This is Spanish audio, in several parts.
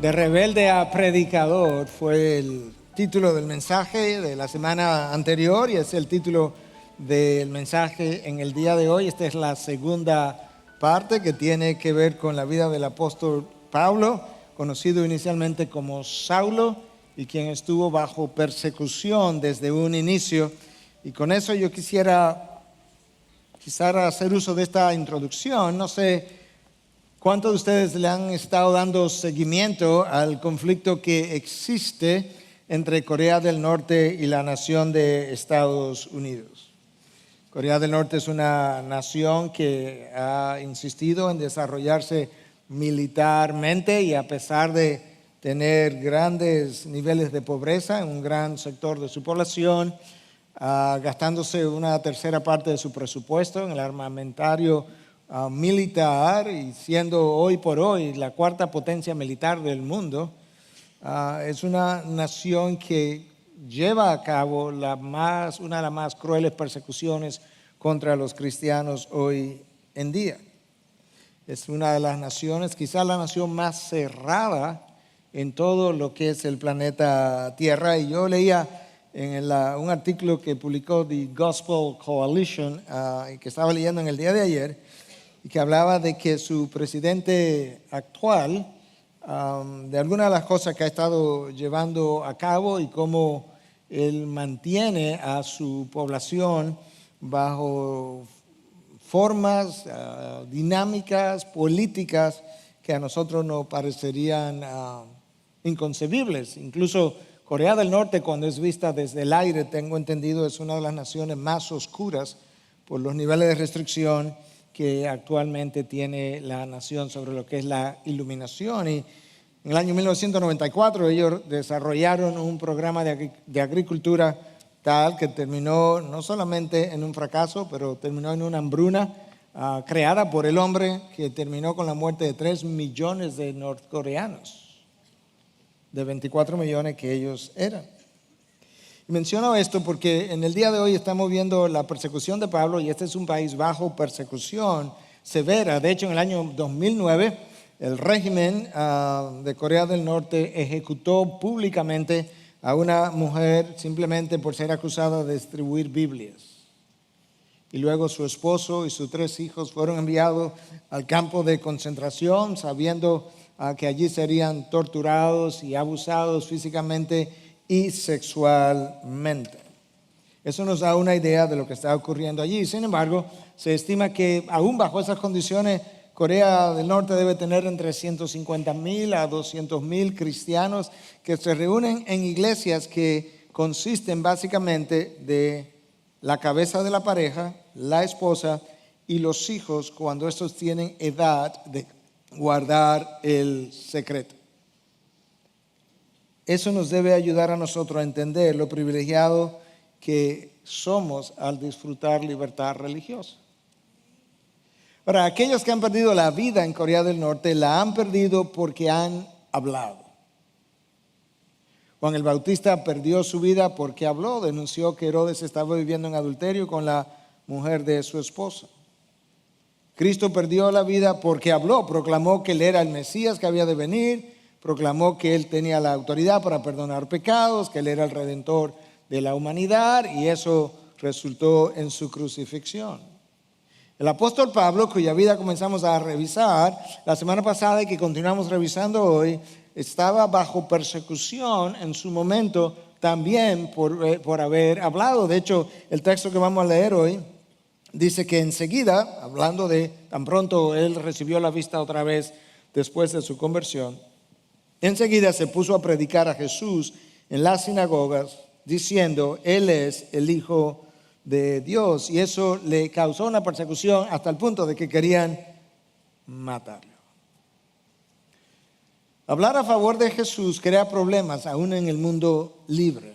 De rebelde a predicador fue el título del mensaje de la semana anterior y es el título del mensaje en el día de hoy. Esta es la segunda parte que tiene que ver con la vida del apóstol Pablo, conocido inicialmente como Saulo y quien estuvo bajo persecución desde un inicio. Y con eso yo quisiera hacer uso de esta introducción. No sé ¿cuántos de ustedes le han estado dando seguimiento al conflicto que existe entre Corea del Norte y la nación de Estados Unidos? Corea del Norte es una nación que ha insistido en desarrollarse militarmente y a pesar de tener grandes niveles de pobreza en un gran sector de su población, gastándose una tercera parte de su presupuesto en el armamentario militar y siendo hoy por hoy la cuarta potencia militar del mundo, es una nación que lleva a cabo una de las más crueles persecuciones contra los cristianos hoy en día. Es una de las naciones, quizás la nación más cerrada en todo lo que es el planeta Tierra. Y yo leía en un artículo que publicó The Gospel Coalition, que estaba leyendo en el día de ayer, y que hablaba de que su presidente actual, de algunas de las cosas que ha estado llevando a cabo y cómo él mantiene a su población bajo formas, dinámicas, políticas que a nosotros nos parecerían inconcebibles. Incluso Corea del Norte, cuando es vista desde el aire, tengo entendido, es una de las naciones más oscuras por los niveles de restricción que actualmente tiene la nación sobre lo que es la iluminación. Y en el año 1994 ellos desarrollaron un programa de agricultura tal que terminó no solamente en un fracaso, pero terminó en una hambruna creada por el hombre que terminó con la muerte de 3 millones de norcoreanos, de 24 millones que ellos eran. Menciono esto porque en el día de hoy estamos viendo la persecución de Pablo y este es un país bajo persecución severa. De hecho, en el año 2009, el régimen de Corea del Norte ejecutó públicamente a una mujer simplemente por ser acusada de distribuir Biblias. Y luego su esposo y sus 3 hijos fueron enviados al campo de concentración, sabiendo que allí serían torturados y abusados físicamente y sexualmente. Eso nos da una idea de lo que está ocurriendo allí. Sin embargo, se estima que aún bajo esas condiciones, Corea del Norte debe tener entre 150,000 a 200,000 cristianos que se reúnen en iglesias que consisten básicamente de la cabeza de la pareja, la esposa y los hijos cuando estos tienen edad de guardar el secreto. Eso nos debe ayudar a nosotros a entender lo privilegiado que somos al disfrutar libertad religiosa. Para aquellos que han perdido la vida en Corea del Norte, la han perdido porque han hablado. Juan el Bautista perdió su vida porque habló, denunció que Herodes estaba viviendo en adulterio con la mujer de su esposa. Cristo perdió la vida porque habló, proclamó que él era el Mesías que había de venir, proclamó que él tenía la autoridad para perdonar pecados, que él era el redentor de la humanidad y eso resultó en su crucifixión. El apóstol Pablo, cuya vida comenzamos a revisar la semana pasada y que continuamos revisando hoy, estaba bajo persecución en su momento también por haber hablado. De hecho, el texto que vamos a leer hoy dice que enseguida, hablando de tan pronto él recibió la vista otra vez después de su conversión, enseguida se puso a predicar a Jesús en las sinagogas, diciendo, Él es el Hijo de Dios. Y eso le causó una persecución hasta el punto de que querían matarlo. Hablar a favor de Jesús crea problemas aún en el mundo libre.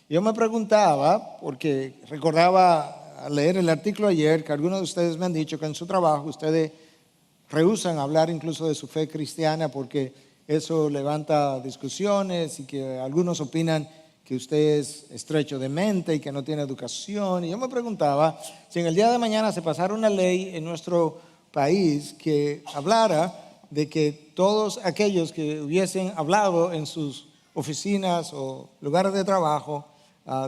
Yo me preguntaba, porque recordaba al leer el artículo ayer, que algunos de ustedes me han dicho que en su trabajo ustedes rehúsan hablar incluso de su fe cristiana porque eso levanta discusiones y que algunos opinan que usted es estrecho de mente y que no tiene educación. Y yo me preguntaba si en el día de mañana se pasara una ley en nuestro país que hablara de que todos aquellos que hubiesen hablado en sus oficinas o lugares de trabajo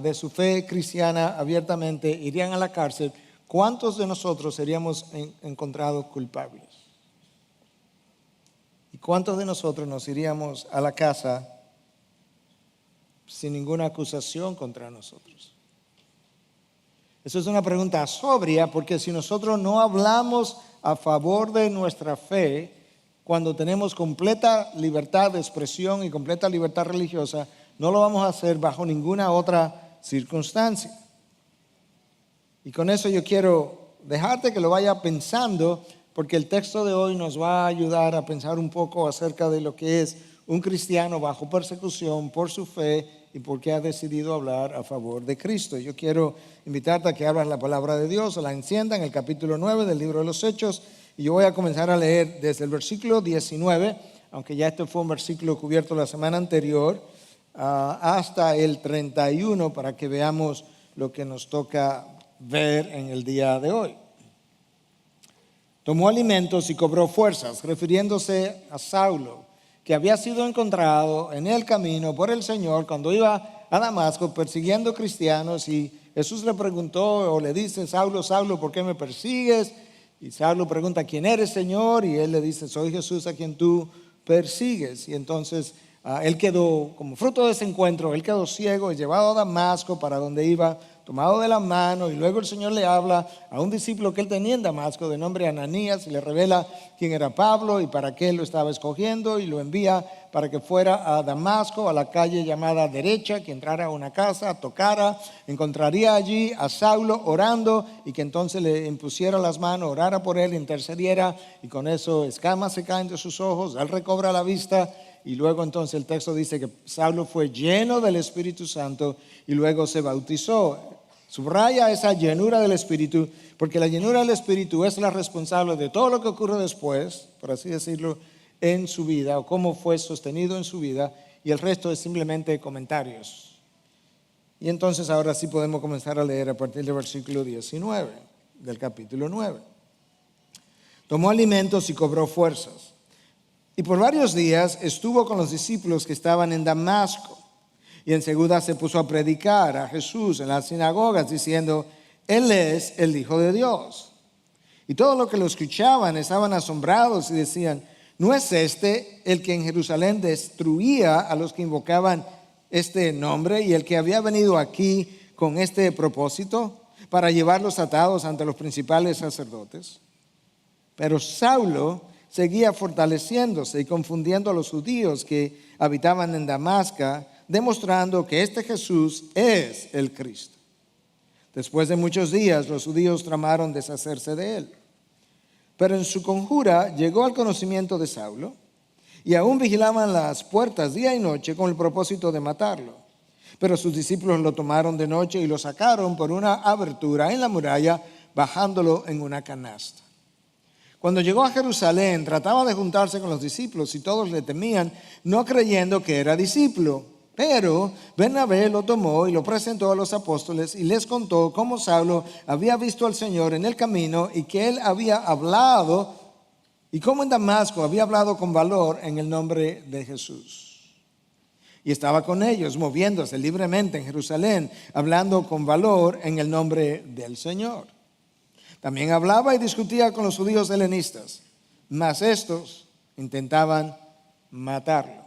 de su fe cristiana abiertamente irían a la cárcel, ¿cuántos de nosotros seríamos encontrados culpables? ¿Y cuántos de nosotros nos iríamos a la casa sin ninguna acusación contra nosotros? Eso es una pregunta sobria, porque si nosotros no hablamos a favor de nuestra fe, cuando tenemos completa libertad de expresión y completa libertad religiosa, no lo vamos a hacer bajo ninguna otra circunstancia. Y con eso yo quiero dejarte que lo vaya pensando, porque el texto de hoy nos va a ayudar a pensar un poco acerca de lo que es un cristiano bajo persecución por su fe y por qué ha decidido hablar a favor de Cristo. Yo quiero invitarte a que abras la palabra de Dios, o la encienda en el capítulo 9 del libro de los Hechos, y yo voy a comenzar a leer desde el versículo 19, aunque ya este fue un versículo cubierto la semana anterior, hasta el 31, para que veamos lo que nos toca ver en el día de hoy. Tomó alimentos y cobró fuerzas, refiriéndose a Saulo, que había sido encontrado en el camino por el Señor cuando iba a Damasco persiguiendo cristianos, y Jesús le preguntó o le dice: Saulo, Saulo, ¿por qué me persigues? Y Saulo pregunta: ¿quién eres, Señor? Y él le dice: soy Jesús a quien tú persigues. Y entonces él quedó, como fruto de ese encuentro, él quedó ciego y llevado a Damasco, para donde iba, tomado de la mano. Y luego el Señor le habla a un discípulo que él tenía en Damasco, de nombre Ananías, y le revela quién era Pablo y para qué lo estaba escogiendo, y lo envía para que fuera a Damasco, a la calle llamada Derecha, que entrara a una casa, tocara, encontraría allí a Saulo orando, y que entonces le impusiera las manos, orara por él, intercediera, y con eso escamas se caen de sus ojos, él recobra la vista. Y luego entonces el texto dice que Saulo fue lleno del Espíritu Santo y luego se bautizó. Subraya esa llenura del Espíritu, porque la llenura del Espíritu es la responsable de todo lo que ocurre después, por así decirlo, en su vida, o cómo fue sostenido en su vida, y el resto es simplemente comentarios. Y entonces ahora sí podemos comenzar a leer a partir del versículo 19 del capítulo 9. Tomó alimentos y cobró fuerzas, y por varios días estuvo con los discípulos que estaban en Damasco. Y enseguida se puso a predicar a Jesús en las sinagogas, diciendo: Él es el Hijo de Dios. Y todos los que lo escuchaban estaban asombrados y decían: ¿no es este el que en Jerusalén destruía a los que invocaban este nombre, y el que había venido aquí con este propósito, para llevarlos atados ante los principales sacerdotes? Pero Saulo seguía fortaleciéndose y confundiendo a los judíos que habitaban en Damasco, demostrando que este Jesús es el Cristo. Después de muchos días, los judíos tramaron deshacerse de él. Pero en su conjura llegó al conocimiento de Saulo, y aún vigilaban las puertas día y noche con el propósito de matarlo. Pero sus discípulos lo tomaron de noche y lo sacaron por una abertura en la muralla, bajándolo en una canasta. Cuando llegó a Jerusalén, trataba de juntarse con los discípulos, y todos le temían, no creyendo que era discípulo. Pero Bernabé lo tomó y lo presentó a los apóstoles, y les contó cómo Saulo había visto al Señor en el camino, y que él había hablado, y cómo en Damasco había hablado con valor en el nombre de Jesús. Y estaba con ellos, moviéndose libremente en Jerusalén, hablando con valor en el nombre del Señor. También hablaba y discutía con los judíos helenistas, mas estos intentaban matarlo.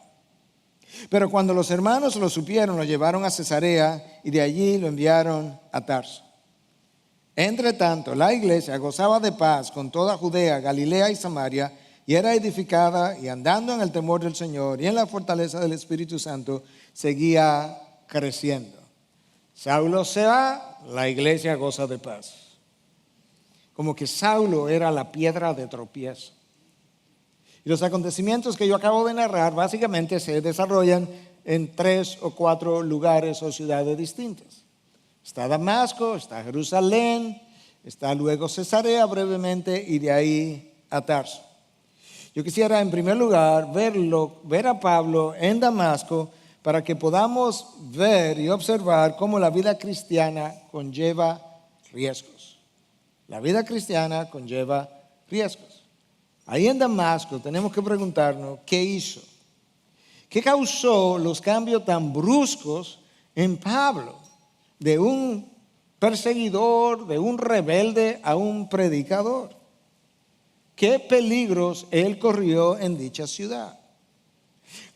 Pero cuando los hermanos lo supieron, lo llevaron a Cesarea, y de allí lo enviaron a Tarso. Entre tanto, la iglesia gozaba de paz con toda Judea, Galilea y Samaria, y era edificada, y andando en el temor del Señor y en la fortaleza del Espíritu Santo, seguía creciendo. Saulo se va, la iglesia goza de paz. Como que Saulo era la piedra de tropiezo. Y los acontecimientos que yo acabo de narrar básicamente se desarrollan en 3 o 4 lugares o ciudades distintas. Está Damasco, está Jerusalén, está luego Cesarea brevemente, y de ahí a Tarso. Yo quisiera en primer lugar ver a Pablo en Damasco, para que podamos ver y observar cómo la vida cristiana conlleva riesgos. La vida cristiana conlleva riesgos. ahí en Damasco, tenemos que preguntarnos qué hizo. ¿Qué causó los cambios tan bruscos en Pablo? De un perseguidor, de un rebelde a un predicador. ¿Qué peligros él corrió en dicha ciudad?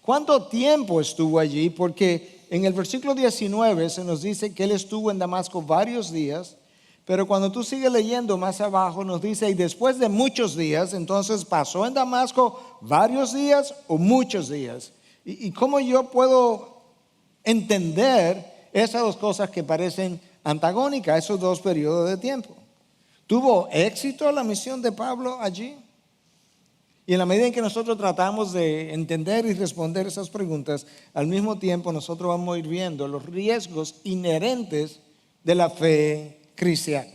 ¿Cuánto tiempo estuvo allí? Porque en el versículo 19 se nos dice que él estuvo en Damasco varios días, pero cuando tú sigues leyendo más abajo nos dice, y después de muchos días, entonces pasó en Damasco varios días o muchos días. ¿Y cómo yo puedo entender esas dos cosas que parecen antagónicas, esos dos periodos de tiempo? ¿Tuvo éxito la misión de Pablo allí? Y en la medida en que nosotros tratamos de entender y responder esas preguntas, al mismo tiempo nosotros vamos a ir viendo los riesgos inherentes de la fe cristiana.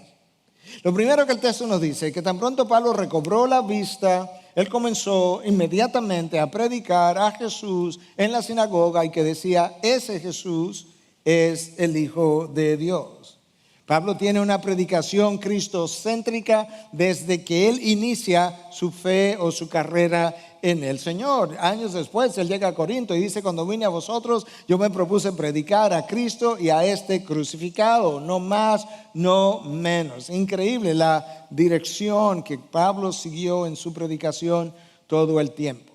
Lo primero que el texto nos dice es que tan pronto Pablo recobró la vista, él comenzó inmediatamente a predicar a Jesús en la sinagoga y que decía, ese Jesús es el Hijo de Dios. Pablo tiene una predicación cristocéntrica desde que él inicia su fe o su carrera en el Señor. Años después él llega a Corinto y dice, cuando vine a vosotros yo me propuse predicar a Cristo y a este crucificado, no más, no menos. Increíble la dirección que Pablo siguió en su predicación todo el tiempo.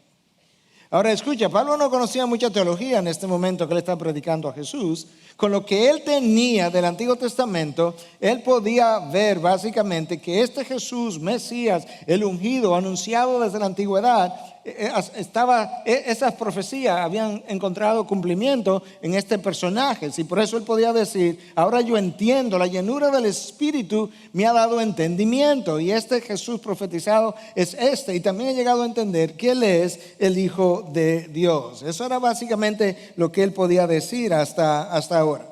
Ahora escucha, Pablo no conocía mucha teología en este momento que él está predicando a Jesús. Con lo que él tenía del Antiguo Testamento, él podía ver básicamente que este Jesús, Mesías, el ungido, anunciado desde la antigüedad, esas profecías habían encontrado cumplimiento en este personaje. Y por eso él podía decir, ahora yo entiendo, la llenura del Espíritu me ha dado entendimiento. Y este Jesús profetizado es este. Y también he llegado a entender que él es el Hijo de Dios. Eso era básicamente lo que él podía decir hasta ahora.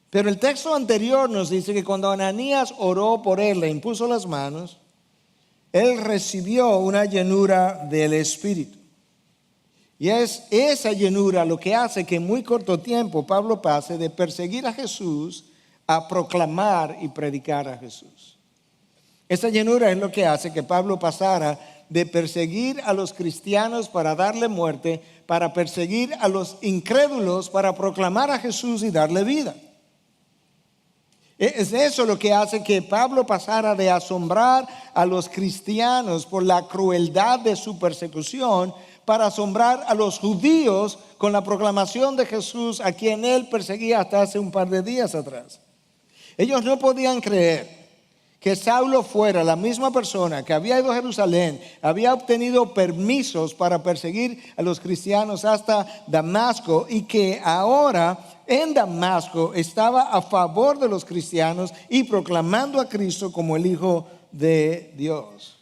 Pero el texto anterior nos dice que cuando Ananías oró por él, le impuso las manos, él recibió una llenura del Espíritu. Y es esa llenura lo que hace que en muy corto tiempo Pablo pase de perseguir a Jesús a proclamar y predicar a Jesús. Esa llenura es lo que hace que Pablo pasara de perseguir a los cristianos para darle muerte, para perseguir a los incrédulos para proclamar a Jesús y darle vida. Es eso lo que hace que Pablo pasara de asombrar a los cristianos por la crueldad de su persecución para asombrar a los judíos con la proclamación de Jesús a quien él perseguía hasta hace un par de días atrás. Ellos no podían creer que Saulo fuera la misma persona que había ido a Jerusalén, había obtenido permisos para perseguir a los cristianos hasta Damasco y que ahora en Damasco estaba a favor de los cristianos y proclamando a Cristo como el Hijo de Dios.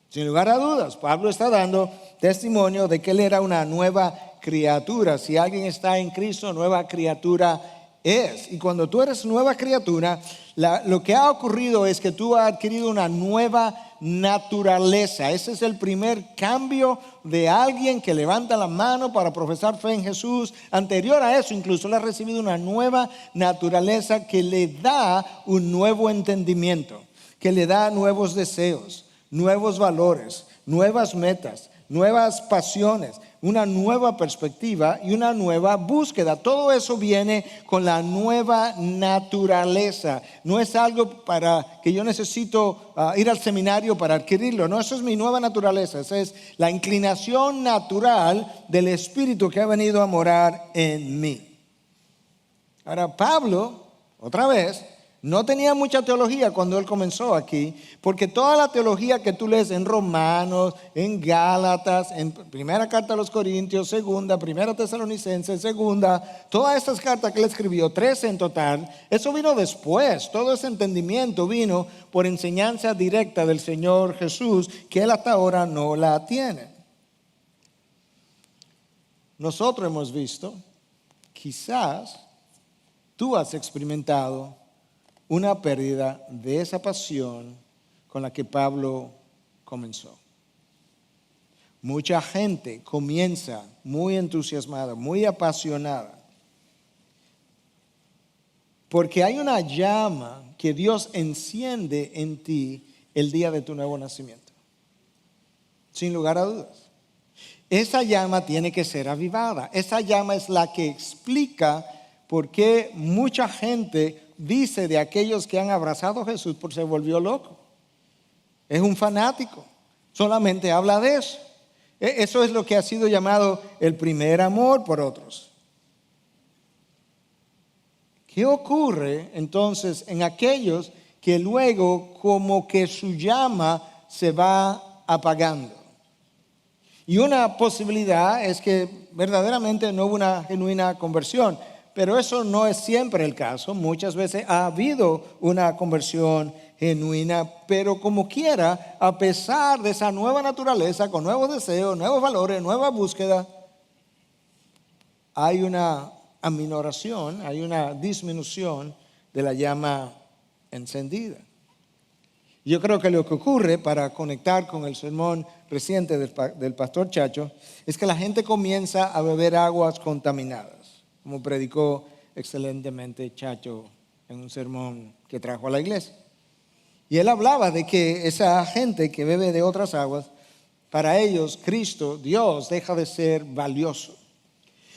Sin lugar a dudas, Pablo está dando testimonio de que él era una nueva criatura. Si alguien está en Cristo, nueva criatura es. Y cuando tú eres nueva criatura, lo que ha ocurrido es que tú has adquirido una nueva naturaleza. Ese es el primer cambio de alguien que levanta la mano para profesar fe en Jesús. Anterior a eso, incluso él ha recibido una nueva naturaleza que le da un nuevo entendimiento, que le da nuevos deseos, nuevos valores, nuevas metas, nuevas pasiones, una nueva perspectiva y una nueva búsqueda. Todo eso viene con la nueva naturaleza. No es algo para que yo necesito ir al seminario para adquirirlo. No, eso es mi nueva naturaleza. Esa es la inclinación natural del Espíritu que ha venido a morar en mí. Ahora, Pablo, otra vez, no tenía mucha teología cuando él comenzó aquí, porque toda la teología que tú lees en Romanos, en Gálatas, en primera carta a los Corintios, segunda, primera Tesalonicenses, segunda, todas estas cartas que él escribió, 13 en total, eso vino después. Todo ese entendimiento vino por enseñanza directa del Señor Jesús, que él hasta ahora no la tiene. Nosotros hemos visto, quizás tú has experimentado una pérdida de esa pasión con la que Pablo comenzó. Mucha gente comienza muy entusiasmada, muy apasionada, porque hay una llama que Dios enciende en ti el día de tu nuevo nacimiento. sin lugar a dudas. Esa llama tiene que ser avivada. Esa llama es la que explica por qué mucha gente dice de aquellos que han abrazado a Jesús por se volvió loco. Es un fanático. Solamente habla de eso. Eso es lo que ha sido llamado el primer amor por otros. ¿Qué ocurre entonces en aquellos que luego como que su llama se va apagando? Y una posibilidad es que verdaderamente no hubo una genuina conversión, pero eso no es siempre el caso. Muchas veces ha habido una conversión genuina, pero como quiera, a pesar de esa nueva naturaleza, con nuevos deseos, nuevos valores, nueva búsqueda, hay una aminoración, hay una disminución de la llama encendida. Yo creo que lo que ocurre, para conectar con el sermón reciente del pastor Chacho, es que la gente comienza a beber aguas contaminadas, como predicó excelentemente Chacho en un sermón que trajo a la iglesia. Y él hablaba de que esa gente que bebe de otras aguas, para ellos Cristo, Dios, deja de ser valioso.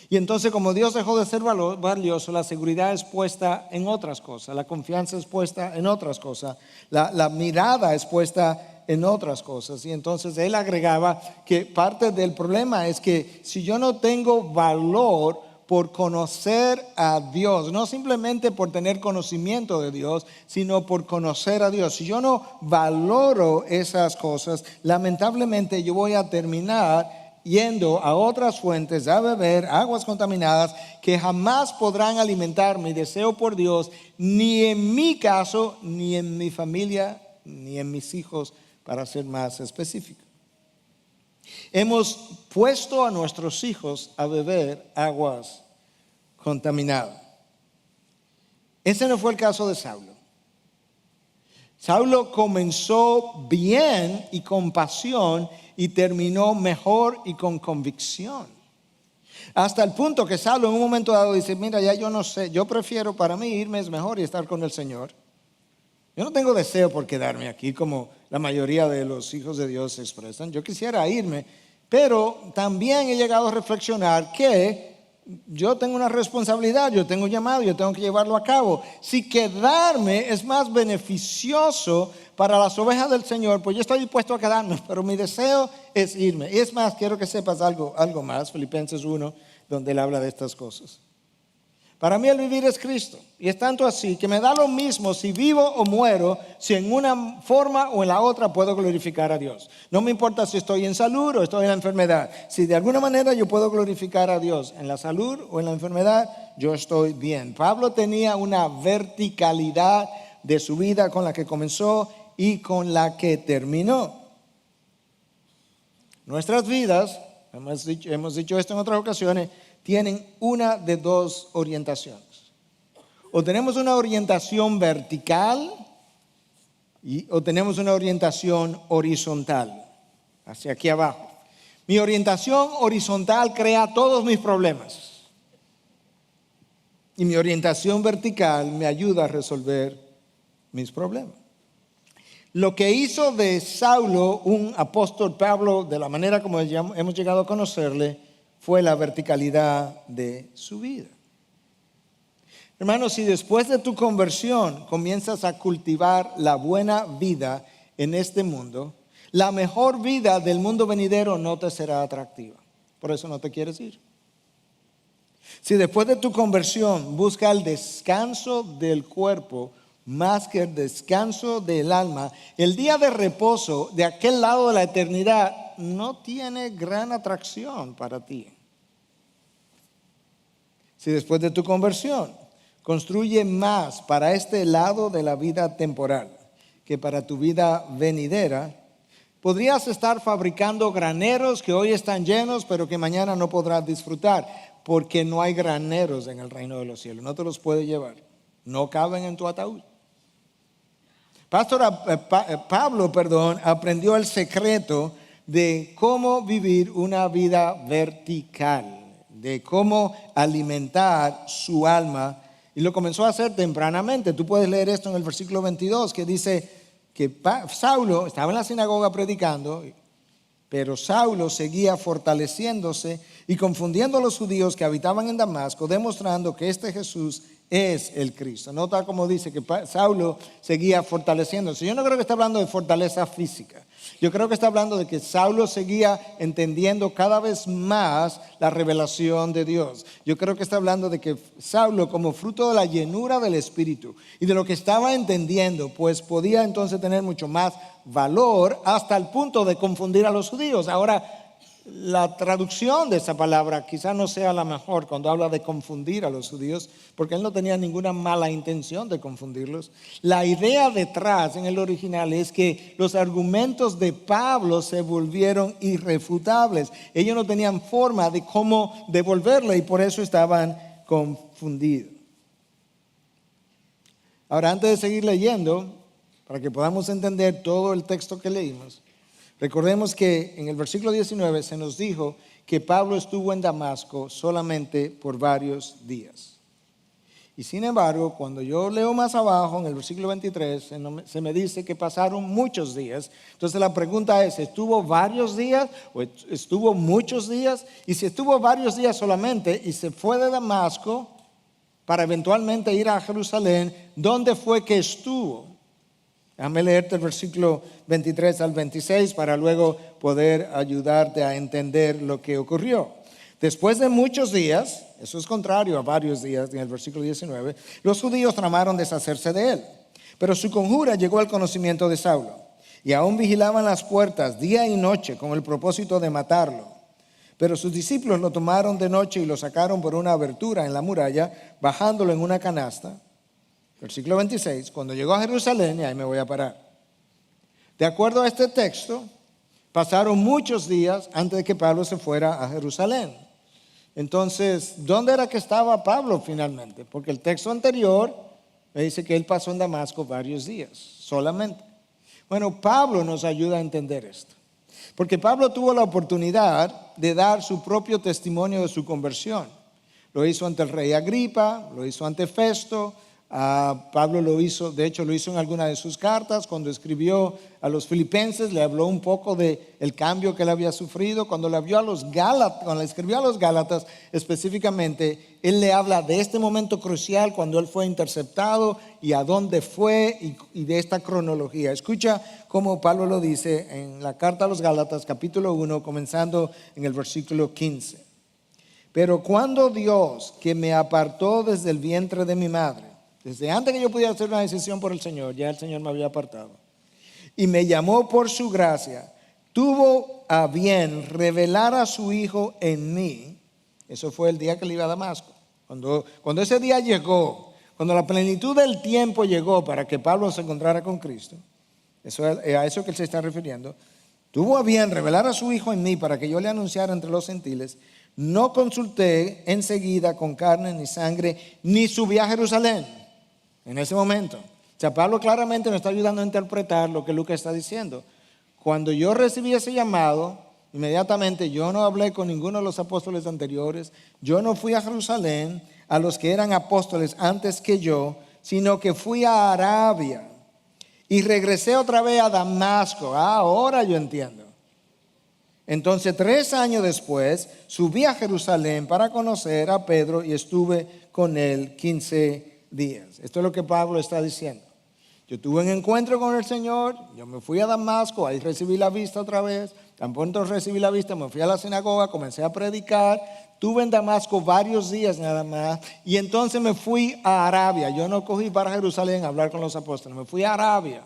Y entonces, como Dios dejó de ser valioso, la seguridad es puesta en otras cosas, la confianza es puesta en otras cosas, la mirada es puesta en otras cosas. Y entonces él agregaba que parte del problema es que si yo no tengo valor por conocer a Dios, no simplemente por tener conocimiento de Dios, sino por conocer a Dios, si yo no valoro esas cosas, lamentablemente yo voy a terminar yendo a otras fuentes a beber aguas contaminadas que jamás podrán alimentar mi deseo por Dios, ni en mi caso, ni en mi familia, ni en mis hijos, para ser más específico. Hemos puesto a nuestros hijos a beber aguas contaminadas. Ese no fue el caso de Saulo. Saulo comenzó bien y con pasión y terminó mejor y con convicción. Hasta el punto que Saulo en un momento dado dice, mira, ya yo no sé, yo prefiero, para mí irme es mejor y estar con el Señor. Yo no tengo deseo por quedarme aquí como la mayoría de los hijos de Dios se expresan. Yo quisiera irme, pero también he llegado a reflexionar que yo tengo una responsabilidad, yo tengo un llamado, yo tengo que llevarlo a cabo. Si quedarme es más beneficioso para las ovejas del Señor, pues yo estoy dispuesto a quedarme, pero mi deseo es irme. Y es más, quiero que sepas algo más, Filipenses 1, donde él habla de estas cosas. Para mí el vivir es Cristo, y es tanto así que me da lo mismo si vivo o muero, si en una forma o en la otra puedo glorificar a Dios. No me importa si estoy en salud o estoy en la enfermedad. Si de alguna manera yo puedo glorificar a Dios en la salud o en la enfermedad, yo estoy bien. Pablo tenía una verticalidad de su vida con la que comenzó y con la que terminó. Nuestras vidas, hemos dicho esto en otras ocasiones, tienen una de dos orientaciones. O tenemos una orientación vertical o tenemos una orientación horizontal, hacia aquí abajo. Mi orientación horizontal crea todos mis problemas. Y mi orientación vertical me ayuda a resolver mis problemas. Lo que hizo de Saulo un apóstol Pablo, de la manera como hemos llegado a conocerle, fue la verticalidad de su vida. Hermanos, si después de tu conversión comienzas a cultivar la buena vida en este mundo, la mejor vida del mundo venidero no te será atractiva. Por eso no te quieres ir. Si después de tu conversión buscas el descanso del cuerpo más que el descanso del alma, el día de reposo de aquel lado de la eternidad no tiene gran atracción para ti. Si después de tu conversión construye más para este lado de la vida temporal que para tu vida venidera, podrías estar fabricando graneros que hoy están llenos, pero que mañana no podrás disfrutar, porque no hay graneros en el reino de los cielos. No te los puedes llevar, no caben en tu ataúd. Pablo aprendió el secreto de cómo vivir una vida vertical, de cómo alimentar su alma, y lo comenzó a hacer tempranamente. Tú puedes leer esto en el versículo 22, que dice que Saulo estaba en la sinagoga predicando Pero Saulo seguía fortaleciéndose y confundiendo a los judíos que habitaban en Damasco, demostrando que este Jesús es el Cristo. Nota cómo dice que Saulo seguía fortaleciéndose. Yo no creo que esté hablando de fortaleza física. Yo creo que está hablando de que Saulo seguía entendiendo cada vez más la revelación de Dios. Yo creo que está hablando de que Saulo, como fruto de la llenura del Espíritu y de lo que estaba entendiendo, pues podía entonces tener mucho más valor hasta el punto de confundir a los judíos. Ahora, la traducción de esa palabra quizás no sea la mejor cuando habla de confundir a los judíos, porque él no tenía ninguna mala intención de confundirlos. La idea detrás en el original es que los argumentos de Pablo se volvieron irrefutables. Ellos no tenían forma de cómo devolverle y por eso estaban confundidos. Ahora, antes de seguir leyendo, para que podamos entender todo el texto que leímos, recordemos que en el versículo 19 se nos dijo que Pablo estuvo en Damasco solamente por varios días. Y sin embargo, cuando yo leo más abajo, en el versículo 23, se me dice que pasaron muchos días. Entonces la pregunta es, ¿estuvo varios días o estuvo muchos días? Y si estuvo varios días solamente y se fue de Damasco para eventualmente ir a Jerusalén, ¿dónde fue que estuvo? Déjame leerte el versículo 23 al 26 para luego poder ayudarte a entender lo que ocurrió. Después de muchos días, eso es contrario a varios días en el versículo 19, los judíos tramaron deshacerse de él. Pero su conjura llegó al conocimiento de Saulo y aún vigilaban las puertas día y noche con el propósito de matarlo. Pero sus discípulos lo tomaron de noche y lo sacaron por una abertura en la muralla, bajándolo en una canasta. Versículo 26, cuando llegó a Jerusalén, y ahí me voy a parar. De acuerdo a este texto, pasaron muchos días antes de que Pablo se fuera a Jerusalén. Entonces, ¿dónde era que estaba Pablo finalmente? Porque el texto anterior me dice que él pasó en Damasco varios días, solamente. Bueno, Pablo nos ayuda a entender esto. Porque Pablo tuvo la oportunidad de dar su propio testimonio de su conversión. Lo hizo ante el rey Agripa, lo hizo ante Festo. Pablo lo hizo, de hecho lo hizo en alguna de sus cartas. Cuando escribió a los filipenses le habló un poco del cambio que él había sufrido. Cuando le escribió a los Gálatas específicamente, él le habla de este momento crucial cuando él fue interceptado y a dónde fue y de esta cronología. Escucha cómo Pablo lo dice en la carta a los Gálatas capítulo 1 comenzando en el versículo 15. Pero cuando Dios, que me apartó desde el vientre de mi madre, desde antes que yo pudiera hacer una decisión por el Señor, ya el Señor me había apartado, y me llamó por su gracia, tuvo a bien revelar a su Hijo en mí. Eso fue el día que le iba a Damasco. Cuando ese día llegó, cuando la plenitud del tiempo llegó para que Pablo se encontrara con Cristo, a eso que él se está refiriendo, tuvo a bien revelar a su Hijo en mí para que yo le anunciara entre los gentiles. No consulté enseguida con carne ni sangre, ni subí a Jerusalén en ese momento. O sea, Pablo claramente nos está ayudando a interpretar lo que Lucas está diciendo. Cuando yo recibí ese llamado, inmediatamente yo no hablé con ninguno de los apóstoles anteriores. Yo no fui a Jerusalén a los que eran apóstoles antes que yo, sino que fui a Arabia y regresé otra vez a Damasco. Ahora yo entiendo. Entonces 3 años después subí a Jerusalén para conocer a Pedro y estuve con él 15 días. Esto es lo que Pablo está diciendo. Yo tuve un encuentro con el Señor, yo me fui a Damasco, ahí recibí la vista otra vez. Tan pronto recibí la vista, me fui a la sinagoga, comencé a predicar. Tuve en Damasco varios días nada más y entonces me fui a Arabia. Yo no cogí para Jerusalén a hablar con los apóstoles, me fui a Arabia,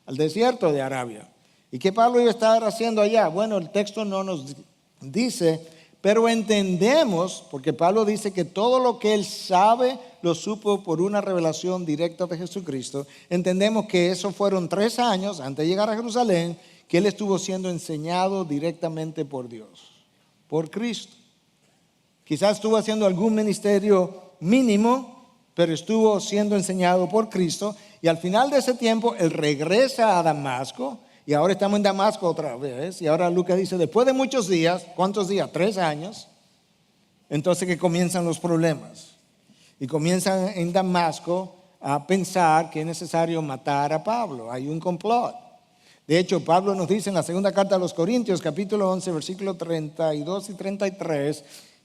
al desierto de Arabia. ¿Y qué Pablo iba a estar haciendo allá? Bueno, el texto no nos dice, pero entendemos, porque Pablo dice que todo lo que él sabe lo supo por una revelación directa de Jesucristo. Entendemos que eso fueron 3 años antes de llegar a Jerusalén, que él estuvo siendo enseñado directamente por Dios, por Cristo. Quizás estuvo haciendo algún ministerio mínimo, pero estuvo siendo enseñado por Cristo. Y al final de ese tiempo, él regresa a Damasco. Y ahora estamos en Damasco otra vez. Y ahora Lucas dice, después de muchos días, ¿cuántos días? 3 años. Entonces que comienzan los problemas. Y comienzan en Damasco a pensar que es necesario matar a Pablo. Hay un complot. De hecho, Pablo nos dice en la segunda carta a los Corintios, capítulo 11, versículos 32 y 33,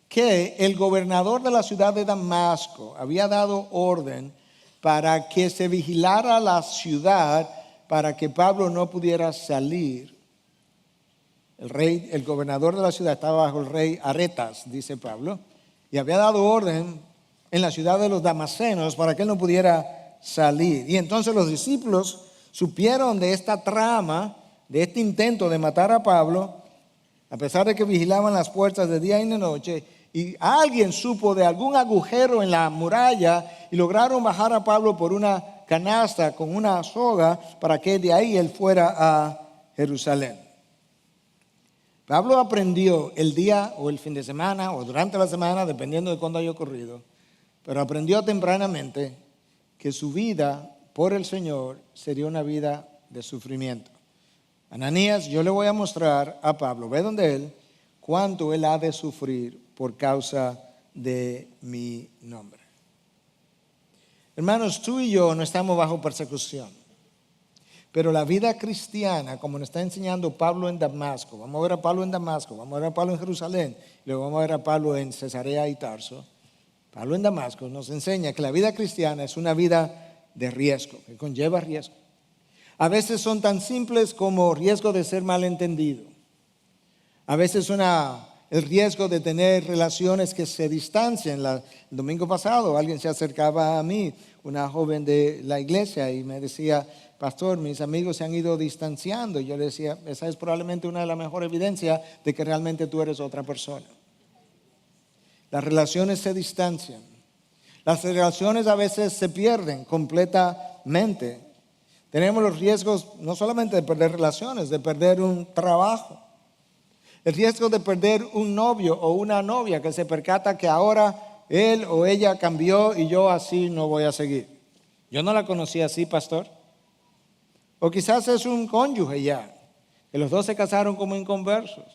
que el gobernador de la ciudad de Damasco había dado orden para que se vigilara la ciudad para que Pablo no pudiera salir. El gobernador de la ciudad estaba bajo el rey Aretas, dice Pablo, y había dado orden en la ciudad de los damascenos para que él no pudiera salir. Y entonces los discípulos supieron de esta trama, de este intento de matar a Pablo, a pesar de que vigilaban las puertas de día y de noche, y alguien supo de algún agujero en la muralla y lograron bajar a Pablo por una canasta con una soga para que de ahí él fuera a Jerusalén. Pablo aprendió el día o el fin de semana o durante la semana, dependiendo de cuándo haya ocurrido, pero aprendió tempranamente que su vida por el Señor sería una vida de sufrimiento. Ananías, yo le voy a mostrar a Pablo, ve donde él, cuánto él ha de sufrir por causa de mi nombre. Hermanos, tú y yo no estamos bajo persecución, pero la vida cristiana, como nos está enseñando Pablo en Damasco, vamos a ver a Pablo en Damasco, vamos a ver a Pablo en Jerusalén, luego vamos a ver a Pablo en Cesarea y Tarso. Pablo en Damasco nos enseña que la vida cristiana es una vida de riesgo, que conlleva riesgo. A veces son tan simples como riesgo de ser malentendido. A veces el riesgo de tener relaciones que se distancian. El domingo pasado alguien se acercaba a mí, una joven de la iglesia, y me decía: pastor, mis amigos se han ido distanciando. Y yo le decía: esa es probablemente una de las mejores evidencias de que realmente tú eres otra persona. Las relaciones se distancian. Las relaciones a veces se pierden completamente. Tenemos los riesgos no solamente de perder relaciones, de perder un trabajo. El riesgo de perder un novio o una novia que se percata que ahora él o ella cambió y yo así no voy a seguir. Yo no la conocí así, pastor. O quizás es un cónyuge ya, que los dos se casaron como inconversos.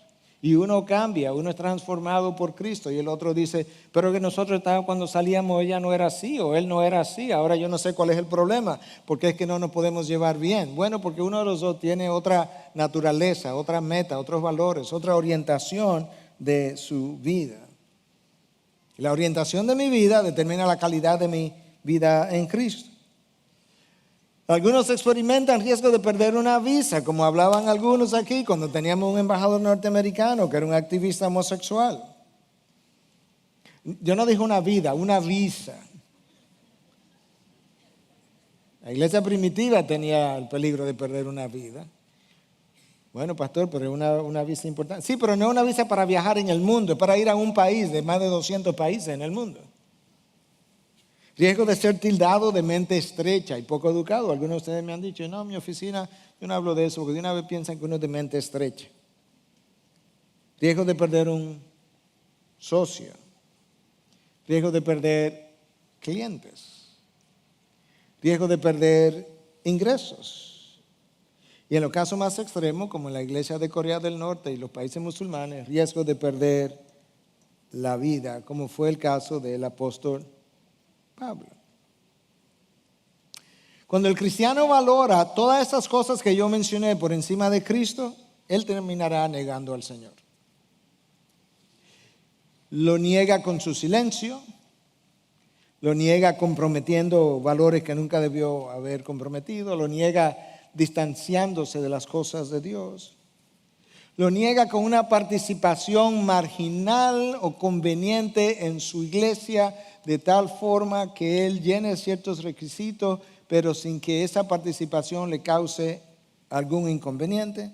Y uno cambia, uno es transformado por Cristo. Y el otro dice: pero que nosotros estábamos cuando salíamos, ella no era así o él no era así. Ahora yo no sé cuál es el problema. ¿Por qué es que no nos podemos llevar bien? Bueno, porque uno de los dos tiene otra naturaleza, otra meta, otros valores, otra orientación de su vida. Y la orientación de mi vida determina la calidad de mi vida en Cristo. Algunos experimentan riesgo de perder una visa, como hablaban algunos aquí cuando teníamos un embajador norteamericano que era un activista homosexual. Yo no dije una vida, una visa. La iglesia primitiva tenía el peligro de perder una vida. Bueno, pastor, pero es una visa importante. Sí, pero no es una visa para viajar en el mundo, es para ir a un país de más de 200 países en el mundo. Riesgo de ser tildado de mente estrecha y poco educado. Algunos de ustedes me han dicho: no, en mi oficina yo no hablo de eso, porque de una vez piensan que uno es de mente estrecha. Riesgo de perder un socio. Riesgo de perder clientes. Riesgo de perder ingresos. Y en los casos más extremos, como en la iglesia de Corea del Norte y los países musulmanes, riesgo de perder la vida, como fue el caso del apóstol Pablo. Cuando el cristiano valora todas esas cosas que yo mencioné por encima de Cristo, él terminará negando al Señor. Lo niega con su silencio, lo niega comprometiendo valores que nunca debió haber comprometido, lo niega distanciándose de las cosas de Dios, lo niega con una participación marginal o conveniente en su iglesia, de tal forma que él llene ciertos requisitos, pero sin que esa participación le cause algún inconveniente.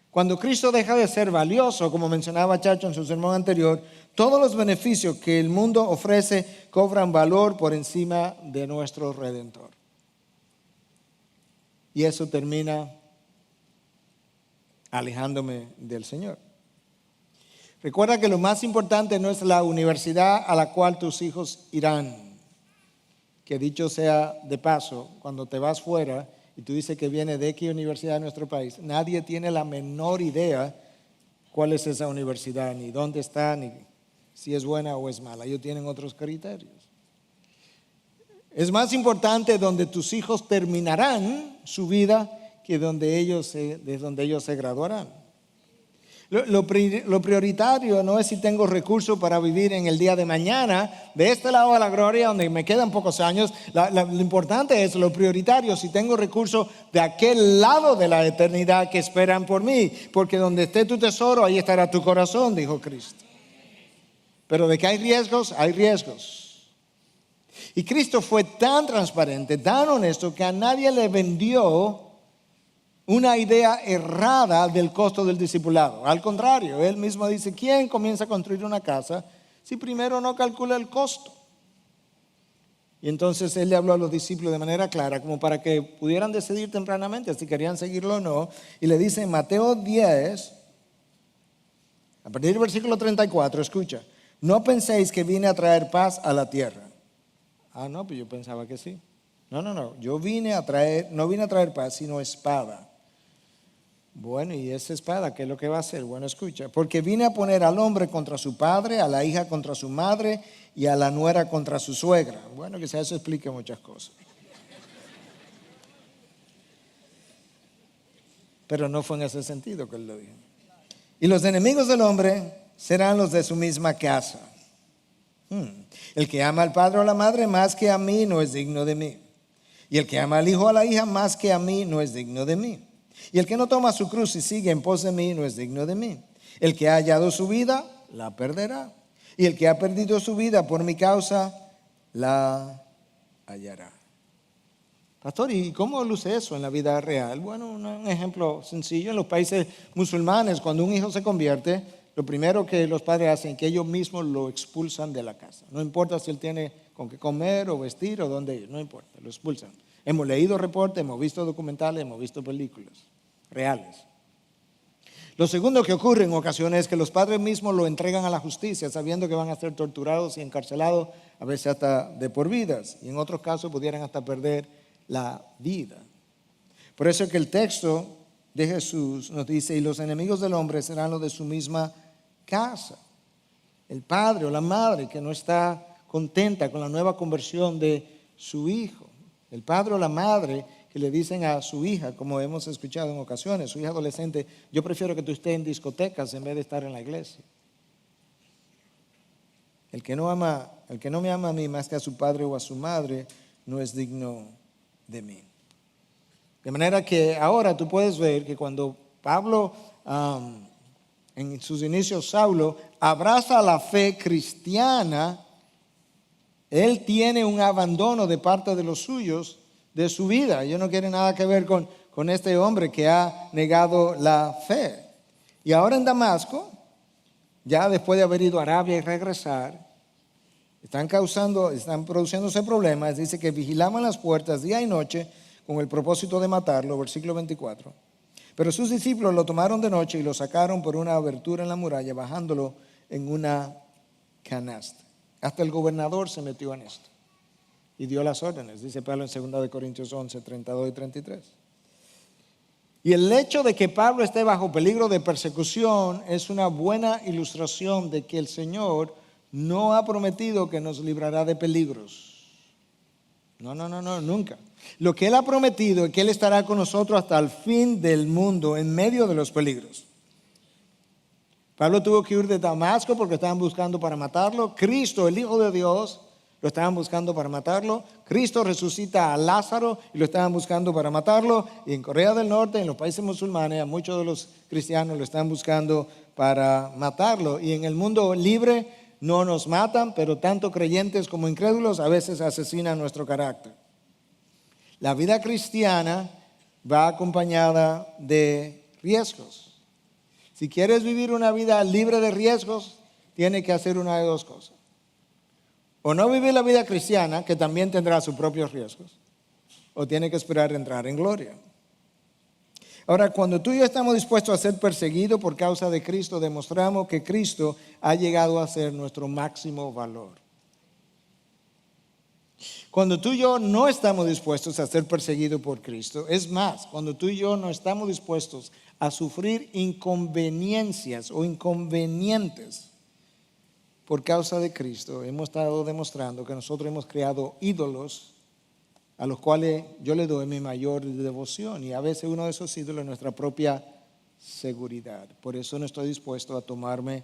Cuando Cristo deja de ser valioso, como mencionaba Chacho en su sermón anterior, todos los beneficios que el mundo ofrece cobran valor por encima de nuestro Redentor. Y eso termina alejándome del Señor. Recuerda que lo más importante no es la universidad a la cual tus hijos irán. Que dicho sea de paso, cuando te vas fuera y tú dices que viene de qué universidad de nuestro país, nadie tiene la menor idea cuál es esa universidad, ni dónde está, ni si es buena o es mala. Ellos tienen otros criterios. Es más importante donde tus hijos terminarán su vida que de donde ellos se graduarán. Lo prioritario no es si tengo recursos para vivir en el día de mañana, de este lado de la gloria, donde me quedan pocos años. Lo importante es lo prioritario, si tengo recursos de aquel lado de la eternidad que esperan por mí. Porque donde esté tu tesoro, ahí estará tu corazón, dijo Cristo. Pero de que hay riesgos, hay riesgos. Y Cristo fue tan transparente, tan honesto, que a nadie le vendió una idea errada del costo del discipulado. Al contrario, él mismo dice, ¿quién comienza a construir una casa si primero no calcula el costo? Y entonces él le habló a los discípulos de manera clara, como para que pudieran decidir tempranamente si querían seguirlo o no. Y le dice en Mateo 10, a partir del versículo 34, escucha, no penséis que vine a traer paz a la tierra. Ah, no, pues yo pensaba que sí. No, yo no vine a traer paz, sino espada. Bueno, ¿y esa espada qué es lo que va a hacer? Bueno, escucha, porque vine a poner al hombre contra su padre, a la hija contra su madre y a la nuera contra su suegra. Bueno, quizás eso explique muchas cosas. Pero no fue en ese sentido que él lo dijo. Y los enemigos del hombre serán los de su misma casa. El que ama al padre o a la madre más que a mí no es digno de mí. Y el que ama al hijo o a la hija más que a mí no es digno de mí. Y el que no toma su cruz y sigue en pos de mí no es digno de mí. El que ha hallado su vida, la perderá. Y el que ha perdido su vida por mi causa, la hallará. Pastor, ¿y cómo luce eso en la vida real? Bueno, un ejemplo sencillo. En los países musulmanes, cuando un hijo se convierte, lo primero que los padres hacen es que ellos mismos lo expulsan de la casa. No importa si él tiene con qué comer o vestir o dónde ir, no importa, lo expulsan. Hemos leído reportes, hemos visto documentales, hemos visto películas reales. Lo segundo que ocurre en ocasiones es que los padres mismos lo entregan a la justicia, sabiendo que van a ser torturados y encarcelados, a veces hasta de por vidas, y en otros casos pudieran hasta perder la vida. Por eso es que el texto de Jesús nos dice, y los enemigos del hombre serán los de su misma casa. El padre o la madre que no está contenta con la nueva conversión de su hijo. El padre o la madre que le dicen a su hija, como hemos escuchado en ocasiones, su hija adolescente, yo prefiero que tú estés en discotecas en vez de estar en la iglesia. El que no me ama a mí más que a su padre o a su madre, no es digno de mí. De manera que ahora tú puedes ver que cuando Pablo, en sus inicios Saulo, abraza la fe cristiana, él tiene un abandono de parte de los suyos de su vida. Ellos no quieren nada que ver con este hombre que ha negado la fe. Y ahora en Damasco, ya después de haber ido a Arabia y regresar, están produciéndose problemas. Dice que vigilaban las puertas día y noche con el propósito de matarlo, versículo 24. Pero sus discípulos lo tomaron de noche y lo sacaron por una abertura en la muralla, bajándolo en una canasta. Hasta el gobernador se metió en esto y dio las órdenes, dice Pablo en 2 Corintios 11, 32 y 33. Y el hecho de que Pablo esté bajo peligro de persecución es una buena ilustración de que el Señor no ha prometido que nos librará de peligros. No, nunca. Lo que Él ha prometido es que Él estará con nosotros hasta el fin del mundo en medio de los peligros. Pablo tuvo que huir de Damasco porque estaban buscando para matarlo. Cristo, el Hijo de Dios, lo estaban buscando para matarlo. Cristo resucita a Lázaro y lo estaban buscando para matarlo. Y en Corea del Norte, en los países musulmanes, a muchos de los cristianos lo están buscando para matarlo. Y en el mundo libre no nos matan, pero tanto creyentes como incrédulos a veces asesinan nuestro carácter. La vida cristiana va acompañada de riesgos. Si quieres vivir una vida libre de riesgos, tienes que hacer una de dos cosas. O no vivir la vida cristiana, que también tendrá sus propios riesgos, o tienes que esperar entrar en gloria. Ahora, cuando tú y yo estamos dispuestos a ser perseguidos por causa de Cristo, demostramos que Cristo ha llegado a ser nuestro máximo valor. Cuando tú y yo no estamos dispuestos a ser perseguidos por Cristo, es más, cuando tú y yo no estamos dispuestos a sufrir inconveniencias o inconvenientes por causa de Cristo, hemos estado demostrando que nosotros hemos creado ídolos a los cuales yo le doy mi mayor devoción. Y a veces uno de esos ídolos es nuestra propia seguridad. Por eso no estoy dispuesto a tomarme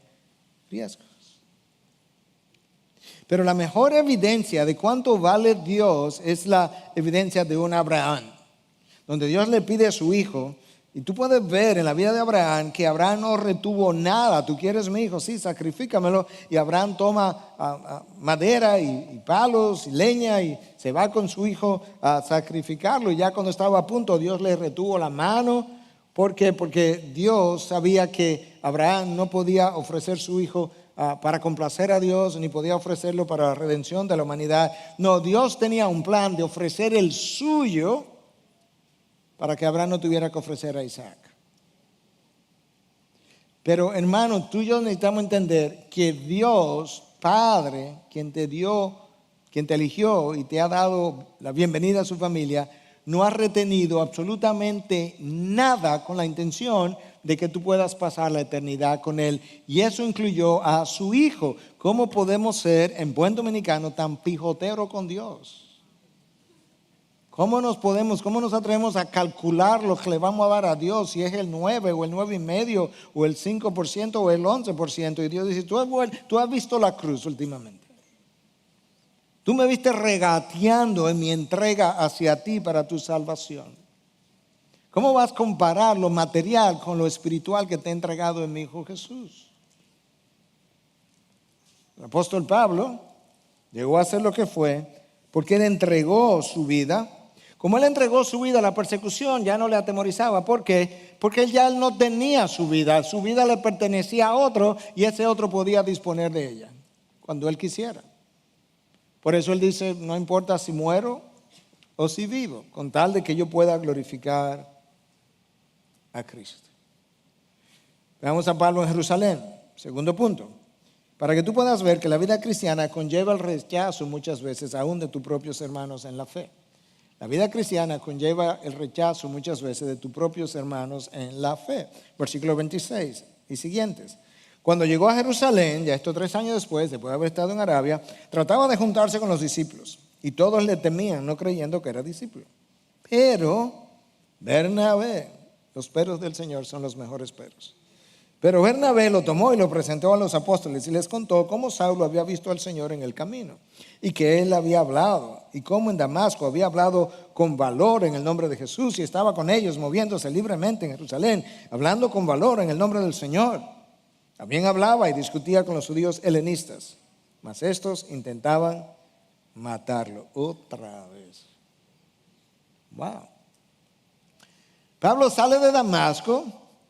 riesgos. Pero la mejor evidencia de cuánto vale Dios es la evidencia de un Abraham, donde Dios le pide a su hijo. Y tú puedes ver en la vida de Abraham que Abraham no retuvo nada. Tú quieres mi hijo, sí, sacrifícamelo. Y Abraham toma madera y palos y leña y se va con su hijo a sacrificarlo. Y ya cuando estaba a punto, Dios le retuvo la mano. ¿Por qué? Porque Dios sabía que Abraham no podía ofrecer su hijo para complacer a Dios, ni podía ofrecerlo para la redención de la humanidad. No, Dios tenía un plan de ofrecer el suyo para que Abraham no tuviera que ofrecer a Isaac. Pero hermano, tú y yo necesitamos entender que Dios, Padre, quien te eligió y te ha dado la bienvenida a su familia, no ha retenido absolutamente nada con la intención de que tú puedas pasar la eternidad con Él. Y eso incluyó a su Hijo. ¿Cómo podemos ser, en buen dominicano, tan pijotero con Dios? ¿Cómo nos atrevemos a calcular lo que le vamos a dar a Dios? Si es el 9 o el 9,5 o el 5% o el 11%. Y Dios dice, tú has visto la cruz últimamente. Tú me viste regateando en mi entrega hacia ti para tu salvación. ¿Cómo vas a comparar lo material con lo espiritual que te he entregado en mi Hijo Jesús? El apóstol Pablo llegó a ser lo que fue porque él entregó su vida. Como él entregó su vida a la persecución, ya no le atemorizaba. ¿Por qué? Porque él no tenía su vida le pertenecía a otro y ese otro podía disponer de ella cuando él quisiera. Por eso él dice, no importa si muero o si vivo, con tal de que yo pueda glorificar a Cristo. Veamos a Pablo en Jerusalén, segundo punto. Para que tú puedas ver que la vida cristiana conlleva el rechazo muchas veces aún de tus propios hermanos en la fe. La vida cristiana conlleva el rechazo muchas veces de tus propios hermanos en la fe. Versículo 26 y siguientes. Cuando llegó a Jerusalén, ya esto 3 años después de haber estado en Arabia, trataba de juntarse con los discípulos. Y todos le temían, no creyendo que era discípulo. Pero Bernabé, los peros del Señor son los mejores peros. Pero Bernabé lo tomó y lo presentó a los apóstoles y les contó cómo Saulo había visto al Señor en el camino y que él había hablado y cómo en Damasco había hablado con valor en el nombre de Jesús y estaba con ellos moviéndose libremente en Jerusalén, hablando con valor en el nombre del Señor. También hablaba y discutía con los judíos helenistas, mas estos intentaban matarlo otra vez. Wow. Pablo sale de Damasco,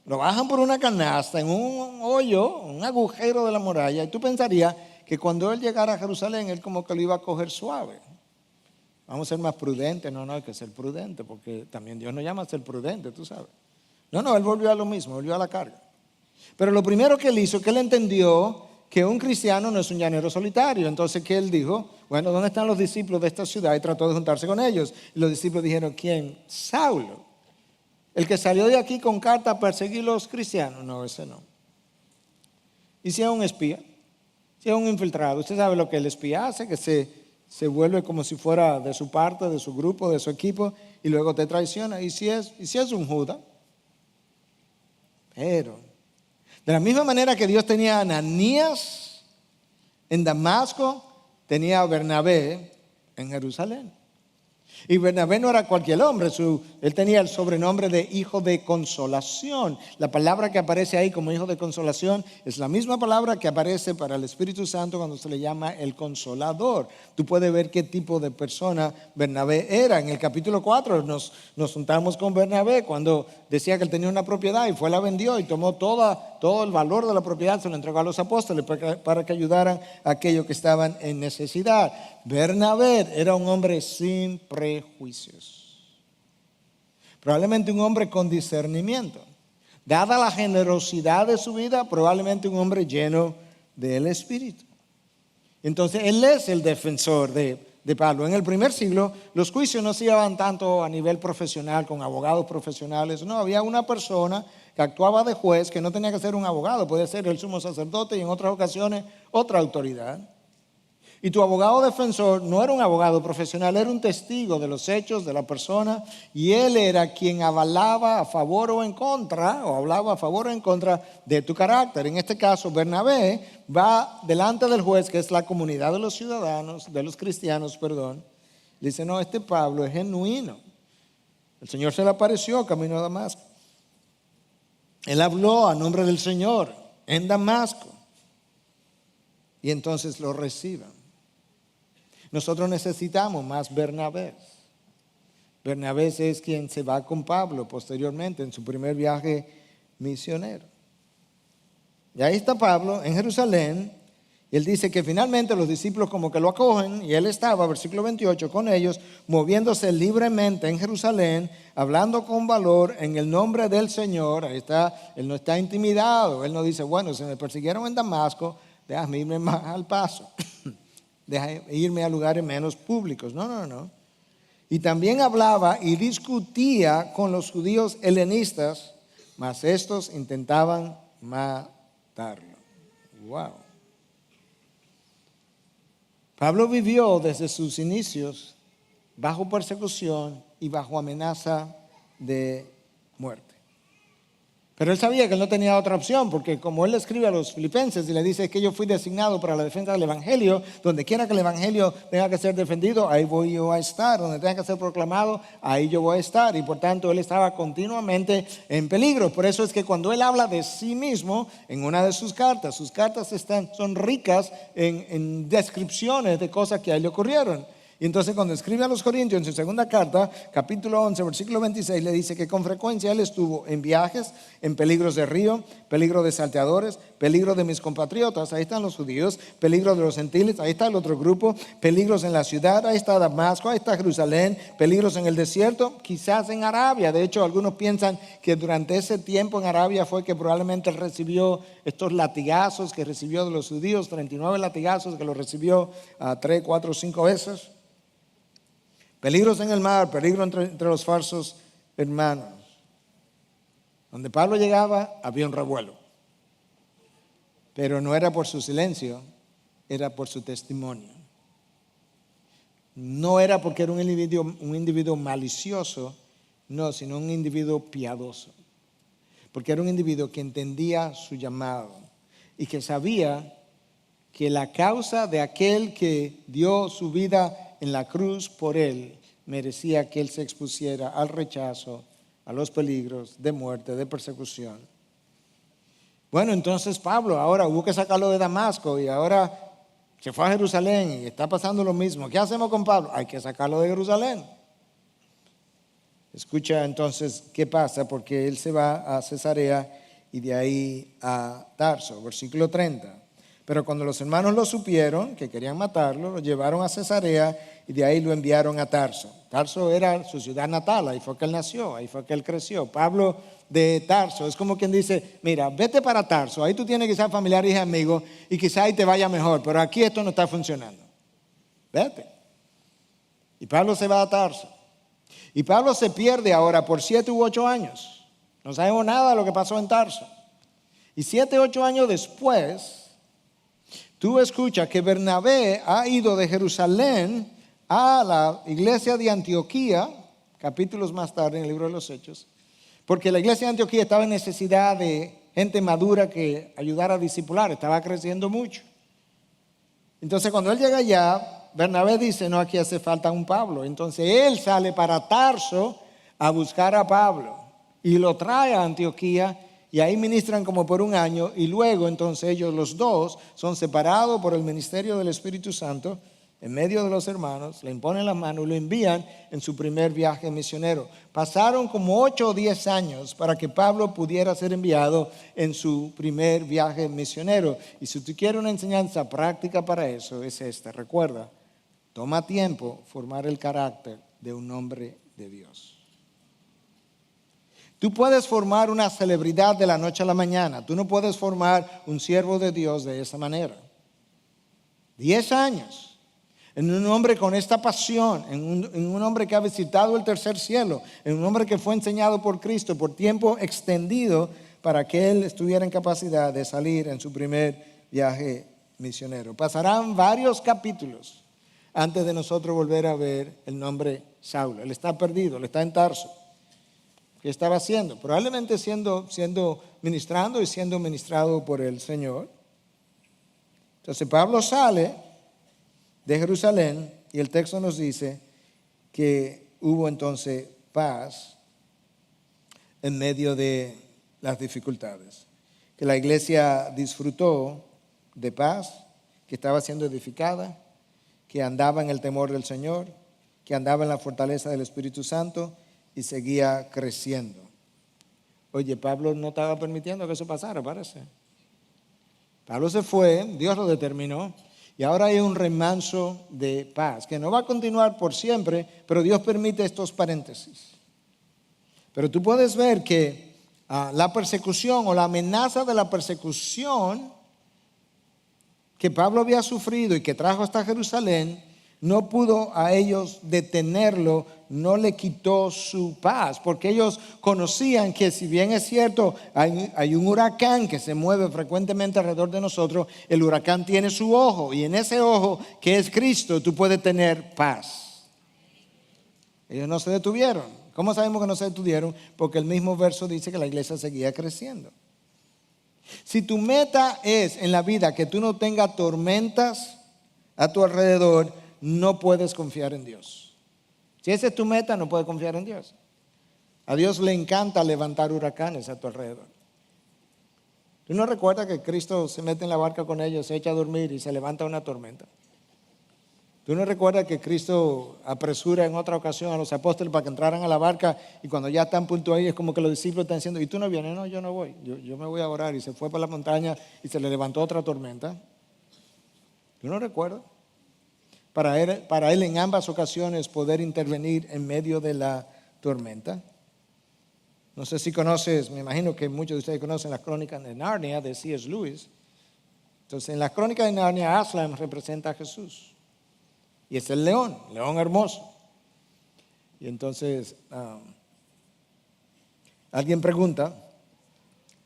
lo bajan por una canasta en un hoyo, un agujero de la muralla, y tú pensarías que cuando él llegara a Jerusalén, él como que lo iba a coger suave. Vamos a ser más prudentes. No, hay que ser prudente, porque también Dios nos llama a ser prudente, tú sabes. No, él volvió a lo mismo, volvió a la carga. Pero lo primero que él hizo, que él entendió que un cristiano no es un llanero solitario. Entonces, ¿qué él dijo? Bueno, ¿dónde están los discípulos de esta ciudad? Y trató de juntarse con ellos. Y los discípulos dijeron, ¿quién? Saulo. El que salió de aquí con carta a perseguir los cristianos. No, ese no. ¿Y si es un espía? Si es un infiltrado. Usted sabe lo que el espía hace, que se vuelve como si fuera de su parte, de su grupo, de su equipo, y luego te traiciona. ¿Y si es un Judas? Pero de la misma manera que Dios tenía a Ananías en Damasco, tenía a Bernabé en Jerusalén. Y Bernabé no era cualquier hombre, él tenía el sobrenombre de hijo de consolación. La palabra que aparece ahí como hijo de consolación es la misma palabra que aparece para el Espíritu Santo cuando se le llama el consolador. Tú puedes ver qué tipo de persona Bernabé era. En el capítulo 4 nos juntamos con Bernabé cuando decía que él tenía una propiedad y la vendió y tomó todo el valor de la propiedad, se lo entregó a los apóstoles para que ayudaran a aquellos que estaban en necesidad. Bernabé era un hombre sin prejuicios, probablemente un hombre con discernimiento, dada la generosidad de su vida, probablemente un hombre lleno del Espíritu. Entonces él es el defensor de Pablo. En el primer siglo los juicios no se llevaban tanto a nivel profesional con abogados profesionales, no, había una persona que actuaba de juez que no tenía que ser un abogado, podía ser el sumo sacerdote y en otras ocasiones otra autoridad. Y tu abogado defensor no era un abogado profesional, era un testigo de los hechos de la persona, y él era quien avalaba a favor o en contra, o hablaba a favor o en contra de tu carácter. En este caso, Bernabé va delante del juez, que es la comunidad de los ciudadanos, de los cristianos, perdón. Dice, no, este Pablo es genuino. El Señor se le apareció camino a Damasco. Él habló a nombre del Señor en Damasco. Y entonces lo reciban. Nosotros necesitamos más Bernabés. Bernabé es quien se va con Pablo posteriormente en su primer viaje misionero. Y ahí está Pablo en Jerusalén. Y él dice que finalmente los discípulos como que lo acogen, y él estaba, versículo 28, con ellos, moviéndose libremente en Jerusalén, hablando con valor en el nombre del Señor. Ahí está, él no está intimidado. Él no dice, bueno, se me persiguieron en Damasco, déjame irme más al paso. Déjame irme a lugares menos públicos. No. Y también hablaba y discutía con los judíos helenistas, mas estos intentaban matarlo. Wow. Pablo vivió desde sus inicios bajo persecución y bajo amenaza de muerte. Pero él sabía que él no tenía otra opción, porque como él le escribe a los filipenses y le dice que yo fui designado para la defensa del evangelio, donde quiera que el evangelio tenga que ser defendido, ahí voy yo a estar, donde tenga que ser proclamado, ahí yo voy a estar. Y por tanto él estaba continuamente en peligro. Por eso es que cuando él habla de sí mismo en una de sus cartas son ricas en descripciones de cosas que a él le ocurrieron. Y entonces cuando escribe a los Corintios en su segunda carta, capítulo 11, versículo 26, le dice que con frecuencia él estuvo en viajes, en peligros de río, peligro de salteadores, peligro de mis compatriotas, ahí están los judíos, peligro de los gentiles, ahí está el otro grupo, peligros en la ciudad, ahí está Damasco, ahí está Jerusalén, peligros en el desierto, quizás en Arabia. De hecho, algunos piensan que durante ese tiempo en Arabia fue que probablemente él recibió estos latigazos que recibió de los judíos, 39 latigazos que los recibió 3, 4, 5 veces. Peligros en el mar, peligro entre los falsos hermanos. Donde Pablo llegaba, había un revuelo. Pero no era por su silencio, era por su testimonio. No era porque era un individuo malicioso, no, sino un individuo piadoso. Porque era un individuo que entendía su llamado y que sabía que la causa de aquel que dio su vida en la cruz por él merecía que él se expusiera al rechazo, a los peligros de muerte, de persecución. Bueno, entonces Pablo ahora hubo que sacarlo de Damasco y ahora se fue a Jerusalén y está pasando lo mismo. ¿Qué hacemos con Pablo? Hay que sacarlo de Jerusalén. Escucha entonces qué pasa, porque él se va a Cesarea y de ahí a Tarso. Versículo 30. Pero cuando los hermanos lo supieron, que querían matarlo, lo llevaron a Cesarea y de ahí lo enviaron a Tarso. Tarso era su ciudad natal, ahí fue que él nació, ahí fue que él creció. Pablo de Tarso es como quien dice, mira, vete para Tarso, ahí tú tienes quizás familiares y amigos y quizás ahí te vaya mejor, pero aquí esto no está funcionando. Vete. Y Pablo se va a Tarso. Y Pablo se pierde ahora por 7 u 8 años. No sabemos nada de lo que pasó en Tarso. Y 7 u 8 años después, tú escuchas que Bernabé ha ido de Jerusalén a la iglesia de Antioquía, capítulos más tarde en el libro de los Hechos, porque la iglesia de Antioquía estaba en necesidad de gente madura que ayudara a discipular, estaba creciendo mucho. Entonces cuando él llega allá, Bernabé dice, no, aquí hace falta un Pablo. Entonces él sale para Tarso a buscar a Pablo y lo trae a Antioquía. Y ahí ministran como por un año y luego entonces ellos los dos son separados por el ministerio del Espíritu Santo en medio de los hermanos, le imponen las manos y lo envían en su primer viaje misionero. Pasaron como 8 o 10 años para que Pablo pudiera ser enviado en su primer viaje misionero. Y si tú quieres una enseñanza práctica para eso es esta. Recuerda, toma tiempo formar el carácter de un hombre de Dios. Tú puedes formar una celebridad de la noche a la mañana. Tú no puedes formar un siervo de Dios de esa manera. 10 años en un hombre con esta pasión, en un hombre que ha visitado el tercer cielo, en un hombre que fue enseñado por Cristo por tiempo extendido para que él estuviera en capacidad de salir en su primer viaje misionero. Pasarán varios capítulos antes de nosotros volver a ver el nombre Saulo. Él está perdido, él está en Tarso. ¿Qué estaba haciendo? Probablemente siendo ministrando y siendo ministrado por el Señor. Entonces Pablo sale de Jerusalén y el texto nos dice que hubo entonces paz en medio de las dificultades. Que la iglesia disfrutó de paz, que estaba siendo edificada, que andaba en el temor del Señor, que andaba en la fortaleza del Espíritu Santo y seguía creciendo. Oye, Pablo no estaba permitiendo que eso pasara, parece. Pablo se fue, Dios lo determinó, y ahora hay un remanso de paz, que no va a continuar por siempre, pero Dios permite estos paréntesis. Pero tú puedes ver que la persecución o la amenaza de la persecución que Pablo había sufrido y que trajo hasta Jerusalén, no pudo a ellos detenerlo, no le quitó su paz, porque ellos conocían que si bien es cierto, hay un huracán que se mueve frecuentemente alrededor de nosotros, el huracán tiene su ojo y en ese ojo que es Cristo tú puedes tener paz. Ellos no se detuvieron. ¿Cómo sabemos que no se detuvieron? Porque el mismo verso dice que la iglesia seguía creciendo. Si tu meta es en la vida que tú no tengas tormentas a tu alrededor, no puedes confiar en Dios. Si esa es tu meta, no puedes confiar en Dios. A Dios le encanta levantar huracanes a tu alrededor. ¿Tú no recuerdas que Cristo se mete en la barca con ellos, se echa a dormir y se levanta una tormenta? ¿Tú no recuerdas que Cristo apresura en otra ocasión a los apóstoles para que entraran a la barca y cuando ya están punto ahí es como que los discípulos están diciendo, ¿y tú no vienes? No, yo no voy, yo me voy a orar, y se fue para la montaña y se le levantó otra tormenta? ¿Tú no recuerdas? Para él en ambas ocasiones poder intervenir en medio de la tormenta. No sé si conoces, me imagino que muchos de ustedes conocen las crónicas de Narnia de C.S. Lewis. Entonces en las crónicas de Narnia, Aslan representa a Jesús. Y es el león hermoso. Y entonces alguien pregunta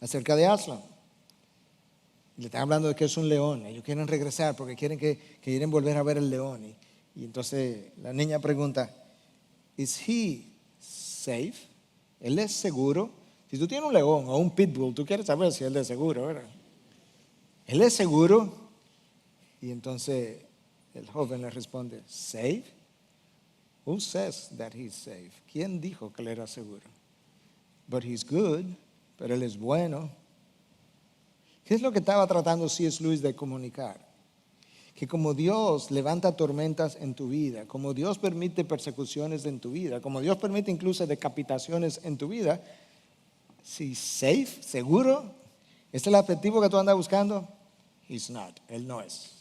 acerca de Aslan. Le están hablando de que es un león. Ellos quieren regresar porque quieren volver a ver el león. Y entonces la niña pregunta, ¿Is he safe? ¿Él es seguro? Si tú tienes un león o un pitbull, tú quieres saber si él es seguro, ¿verdad? ¿Él es seguro? Y entonces el joven le responde, ¿safe? Who says that he's safe? ¿Quién dijo que él era seguro? But he's good, pero él es bueno. ¿Qué es lo que estaba tratando C.S. Lewis de comunicar? Que como Dios levanta tormentas en tu vida, como Dios permite persecuciones en tu vida, como Dios permite incluso decapitaciones en tu vida, si safe, seguro, ¿es el adjetivo que tú andas buscando? He's not, él no es.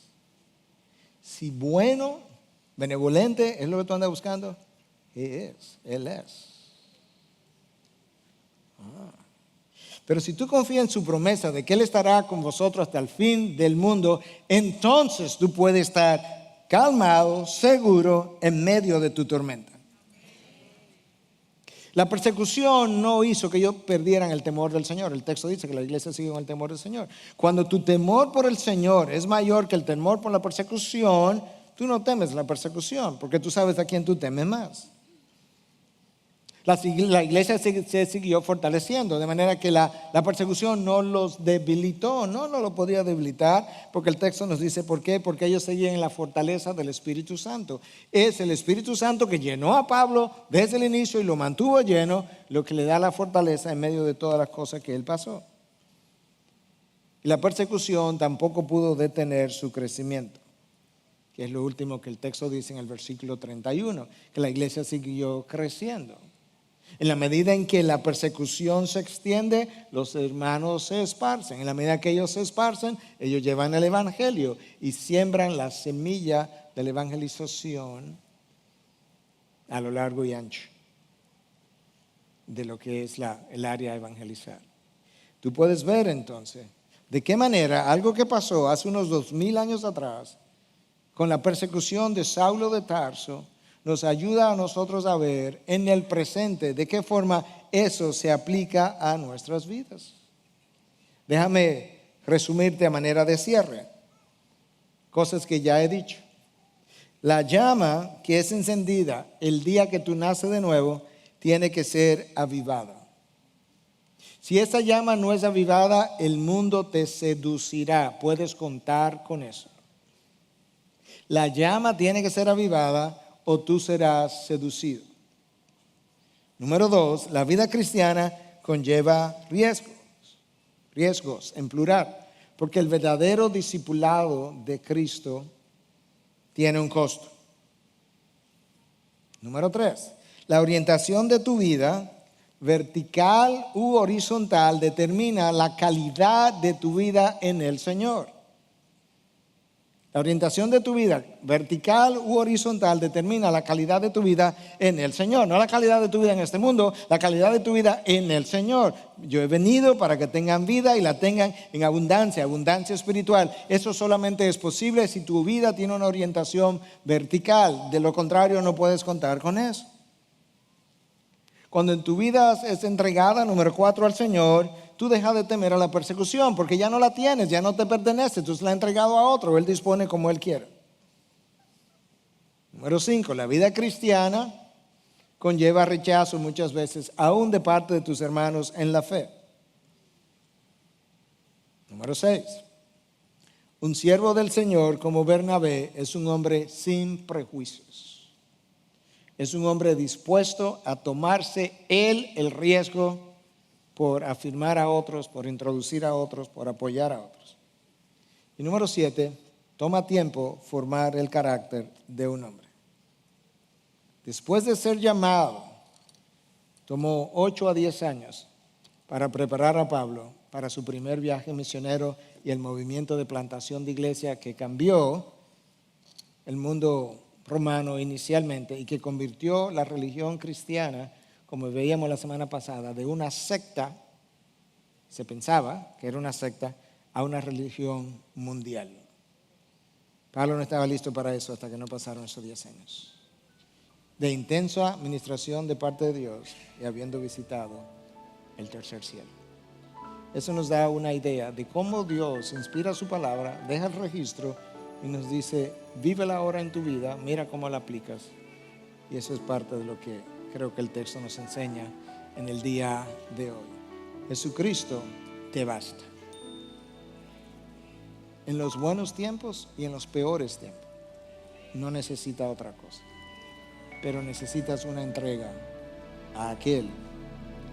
Si bueno, benevolente, ¿es lo que tú andas buscando? He is, él es. Pero si tú confías en su promesa de que Él estará con vosotros hasta el fin del mundo, entonces tú puedes estar calmado, seguro, en medio de tu tormenta. La persecución no hizo que ellos perdieran el temor del Señor. El texto dice que la iglesia sigue con el temor del Señor. Cuando tu temor por el Señor es mayor que el temor por la persecución, tú no temes la persecución, porque tú sabes a quién tú temes más. La iglesia se siguió fortaleciendo, de manera que la persecución no los debilitó, no lo podía debilitar, porque el texto nos dice por qué, porque ellos seguían en la fortaleza del Espíritu Santo. Es el Espíritu Santo que llenó a Pablo desde el inicio y lo mantuvo lleno, lo que le da la fortaleza en medio de todas las cosas que él pasó. Y la persecución tampoco pudo detener su crecimiento, que es lo último que el texto dice en el versículo 31, que la iglesia siguió creciendo. En la medida en que la persecución se extiende, los hermanos se esparcen. En la medida que ellos se esparcen, ellos llevan el evangelio y siembran la semilla de la evangelización a lo largo y ancho de lo que es el área a evangelizar. Tú puedes ver entonces de qué manera algo que pasó hace unos 2000 años atrás con la persecución de Saulo de Tarso nos ayuda a nosotros a ver en el presente de qué forma eso se aplica a nuestras vidas. Déjame resumirte a manera de cierre. cosas que ya he dicho. La llama que es encendida el día que tú naces de nuevo tiene que ser avivada. Si esa llama no es avivada, el mundo te seducirá. Puedes contar con eso. La llama tiene que ser avivada o tú serás seducido. Número 2, la vida cristiana conlleva riesgos en plural, porque el verdadero discipulado de Cristo tiene un costo. Número 3, la orientación de tu vida, vertical u horizontal, determina la calidad de tu vida en el Señor. La orientación de tu vida, vertical u horizontal, determina la calidad de tu vida en el Señor. No la calidad de tu vida en este mundo, la calidad de tu vida en el Señor. Yo he venido para que tengan vida y la tengan en abundancia, abundancia espiritual. Eso solamente es posible si tu vida tiene una orientación vertical. De lo contrario, no puedes contar con eso. Cuando en tu vida es entregada, número 4, al Señor, tú dejas de temer a la persecución porque ya no la tienes, ya no te pertenece, tú se la has entregado a otro, Él dispone como Él quiere. Número 5, la vida cristiana conlleva rechazo muchas veces, aún de parte de tus hermanos en la fe. Número 6, un siervo del Señor como Bernabé es un hombre sin prejuicios. Es un hombre dispuesto a tomarse él el riesgo por afirmar a otros, por introducir a otros, por apoyar a otros. Y número 7, toma tiempo formar el carácter de un hombre. Después de ser llamado, tomó 8 a 10 años para preparar a Pablo para su primer viaje misionero y el movimiento de plantación de iglesia que cambió el mundo romano inicialmente y que convirtió la religión cristiana, como veíamos la semana pasada, de una secta, se pensaba que era una secta, a una religión mundial. Pablo no estaba listo para eso hasta que no pasaron esos 10 años de intensa administración de parte de Dios y habiendo visitado el tercer cielo. Eso nos da una idea de cómo Dios inspira su palabra, deja el registro y nos dice, vívela ahora en tu vida, mira cómo la aplicas. Y eso es parte de lo que creo que el texto nos enseña en el día de hoy. Jesucristo te basta. En los buenos tiempos y en los peores tiempos. No necesita otra cosa. Pero necesitas una entrega a aquel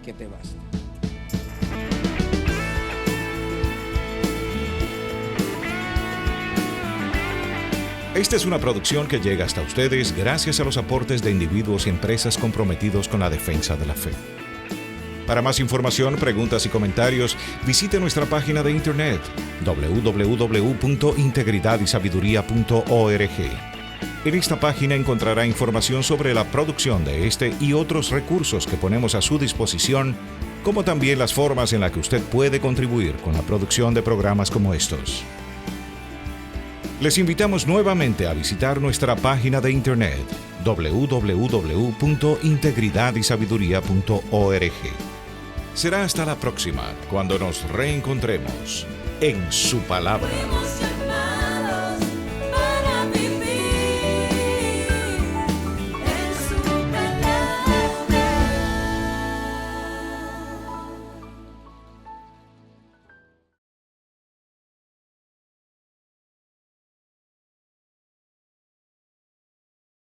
que te basta. Esta es una producción que llega hasta ustedes gracias a los aportes de individuos y empresas comprometidos con la defensa de la fe. Para más información, preguntas y comentarios, visite nuestra página de internet www.integridadisabiduría.org. En esta página encontrará información sobre la producción de este y otros recursos que ponemos a su disposición, como también las formas en las que usted puede contribuir con la producción de programas como estos. Les invitamos nuevamente a visitar nuestra página de internet www.integridadisabiduría.org. Será hasta la próxima cuando nos reencontremos en su palabra.